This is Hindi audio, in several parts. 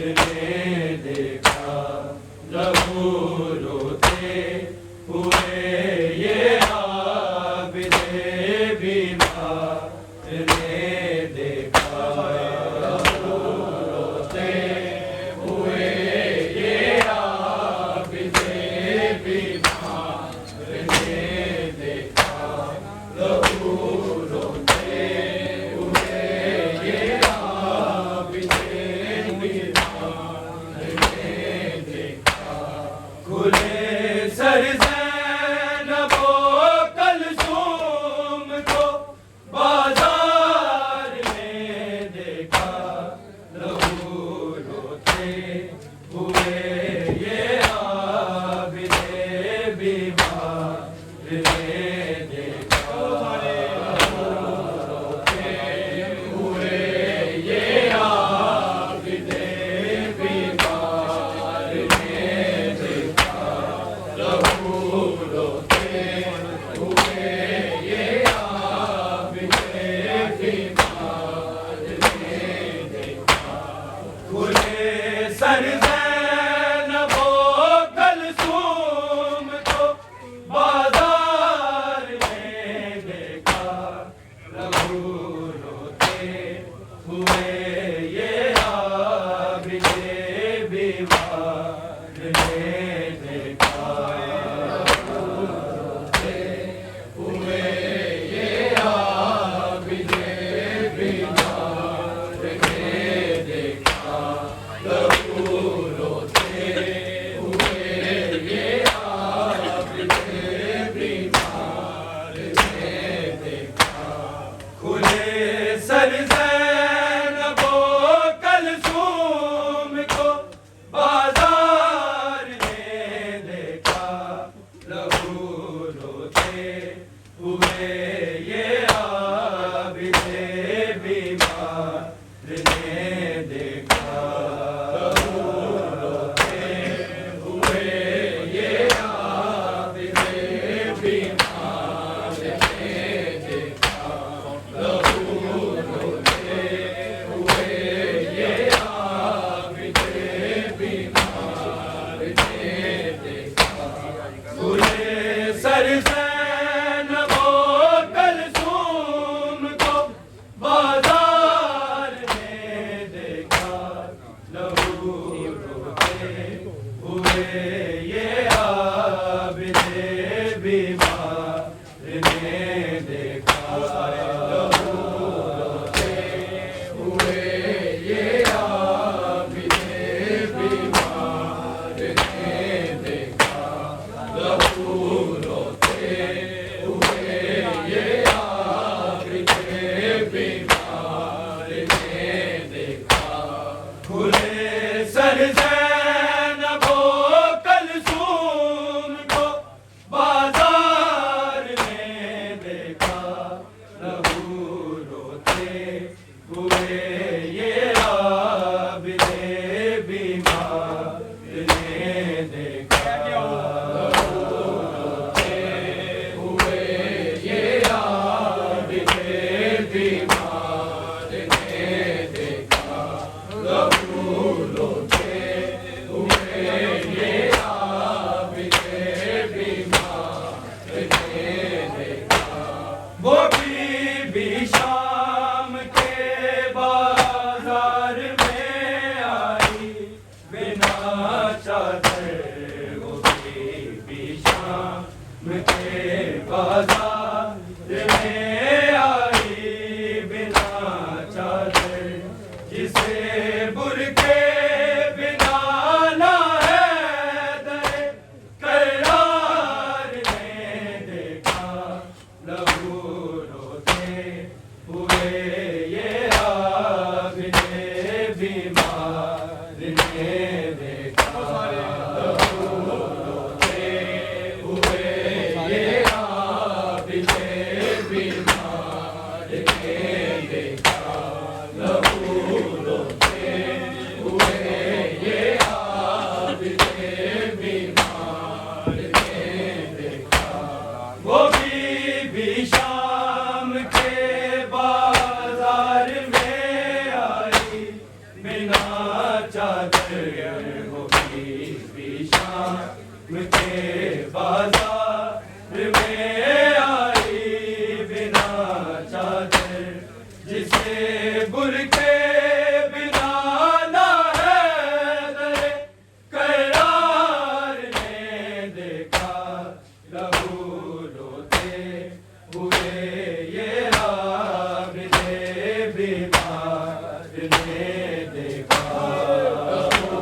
ने देखा लहू रोते हुए ये आबिदे बीमार ने देखा लहू रोते हुए ये आबिदे बीमार ने देखा लहू रोते हुए ये आबिदे बीमार ने देखा खुले सर ज़ैनबो कलसूम को बाजार में देखा लहू रोते हुए ये आबिदे बीमार ने देखा रोते हुए ये आबिदे बीमार ने देखा लहू रोते हुए ये आबिदे बीमार ने देखा खुले सर ज़ैनबो कलसूम को बाजार में देखा लहू रोते हुए ये आबिदे बीमार ने देखा रोते हुए ये आबिदे बीमार ने देखा लहू रोते हुए ये आबिदे बीमार ने देखा खुले सर ज़ैनबो कलसूम को बाजार में देखा लहू रोते हुए ये आबिदे बीमार ने देखा लहू रोते हुए ये आबिदे बीमार ने देखा लहू रोते हुए ये आबिदे बीमार ने देखा खुले सर ज़ैनबो कलसूम को बाजार में देखा लहू रोते हुए ये आबिदे बीमार ने देखा लहू रोते हुए ये आबिदे बीमार ने देखा लहू रोते हुए ये आबिदे बीमार ने देखा खुले सर ज़ैनबो कलसूम को बाजार में देखा लहू रोते हुए ये आबिदे बीमार ने देखा लहू रोते हुए ये आबिदे बीमार ने देखा लहू रोते हुए ये आबिदे बीमार ने देखा वो भी शाम के बाजार में आई बिना चादर चादर होगी भी शाम के बाजार में आई बिना चादर जिसे बुरके बिना ना है दरे करार ने देखा लहू रोते हुए ये आबिदे बीमार ने देखा लहू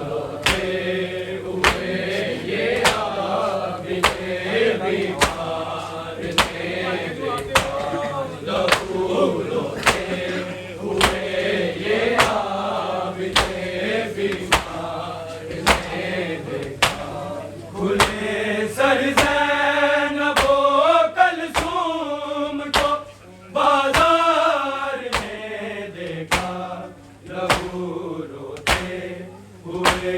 रोते हुए ये आबिदे बीमार ने देखा लहू रोते हुए ये आबिदे बीमार ने देखा खुले सर ज़ैनबो कलसूम को बाजार में देखा लहू रोते हुए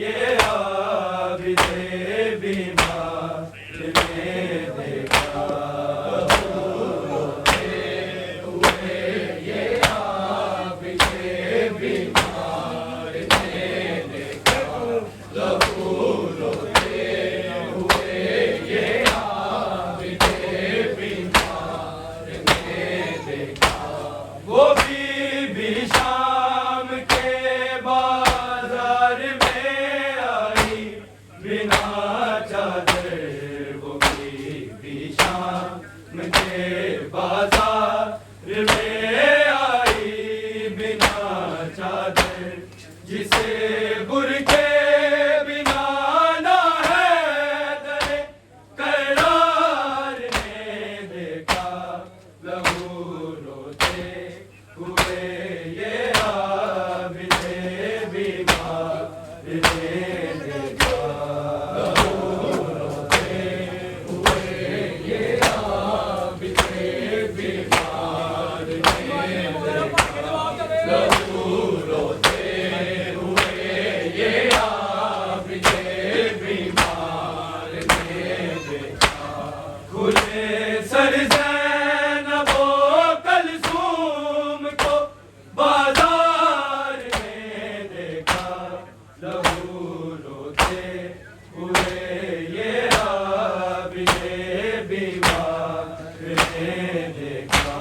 ये आबिदे बीमार ने देखा लहू रोते हुए ये आबिदे बीमार ने देखा लहू रोते हुए ये आबिदे बीमार ने देखा वो भी शाम के बाजार में आई बिना चादर वो भी शाम के बाजार में आई बिना चादर जिसे बुरके बिना ना है दरे करार ने देखा लहू रोते हुए ये आबिदे बीमार ने देखा लहू रोते हुए ये आबिदे बीमार ने देखा लहू रोते हुए ये आबिदे बीमार ने देखा खुले सर ज़ैनबो कलसूम को बाजार में देखा लहू रोते हुए ये आबिदे बीमार ने देखा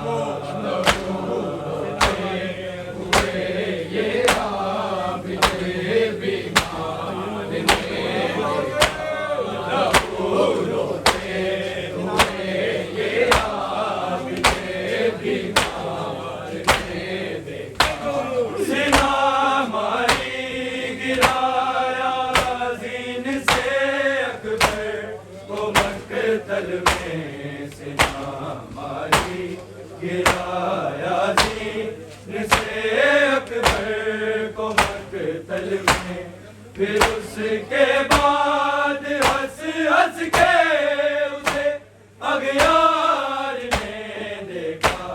लहू रोते हुए ये आबिदे बीमार ने देखा लहू रोते हुए ये आबिदे बीमार ने देखा सिना मारी गिराया जीन से अकबर को मक्तल में सिना मारी गिराया जीन से अकबर को मक्तल में फिर उसके बाद हंस हंस के उसे अगयार ने देखा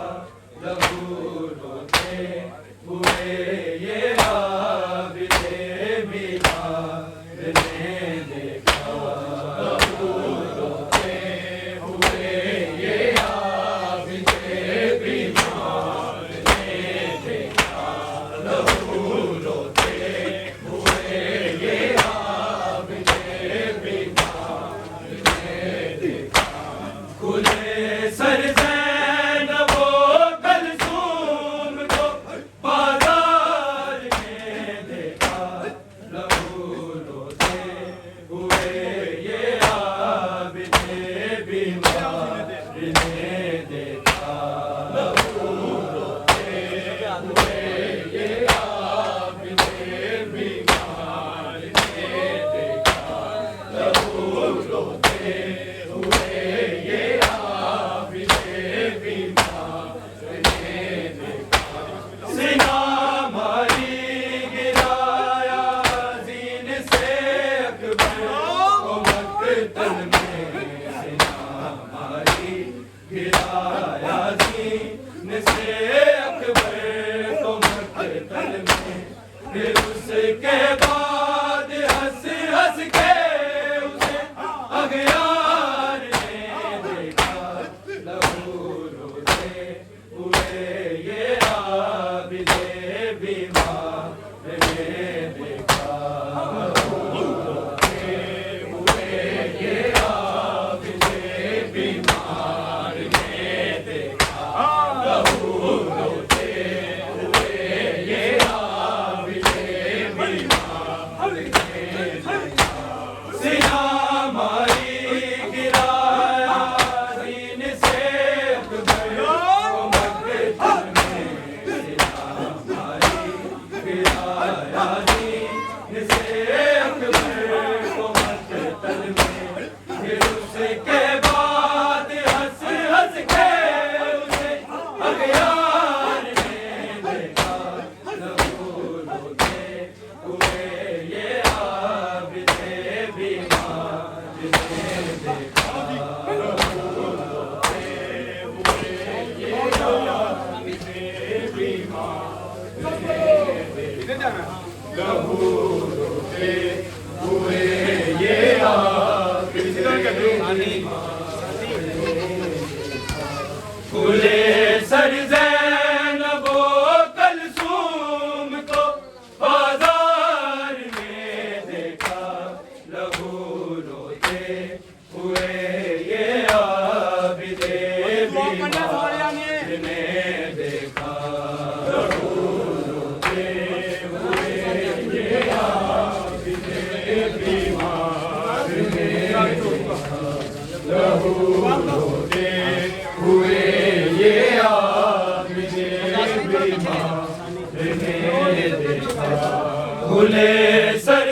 लहू रोते हुए ये आबिदे बीमार ने देखा लहू रोते हुए ये आबिदे बीमार ने देखा लहू रोते हुए ये आबिदे बीमार ने देखा खुले सर ज़ैनबो कलसूम को बाजार में देखा लहू रोते हुए ये आबिदे बीमार ने देखा लहू रोते हुए ये आबिदे बीमार ने देखा लहू रोते हुए ये आबिदे बीमार ने देखा सिना मारी गिराया जीन से अकबर को मक्तल में सिना मारी गिराया जीन से अकबर को मक्तल में फिर उसके बाद हंस हंस के उसे अगयार ने देखा लहू रोते हुए ये आबिदे बीमार ने खुले सर ज़ैनबो कलसूम को बाजार में देखा, लहू रोते हुए ये आबिदे बीमार ने देखा, लहू रोते हुए ये आबिदे बीमार ने देखा, लहू रोते हुए ये आबिदे बीमार ने देखा। खुले सर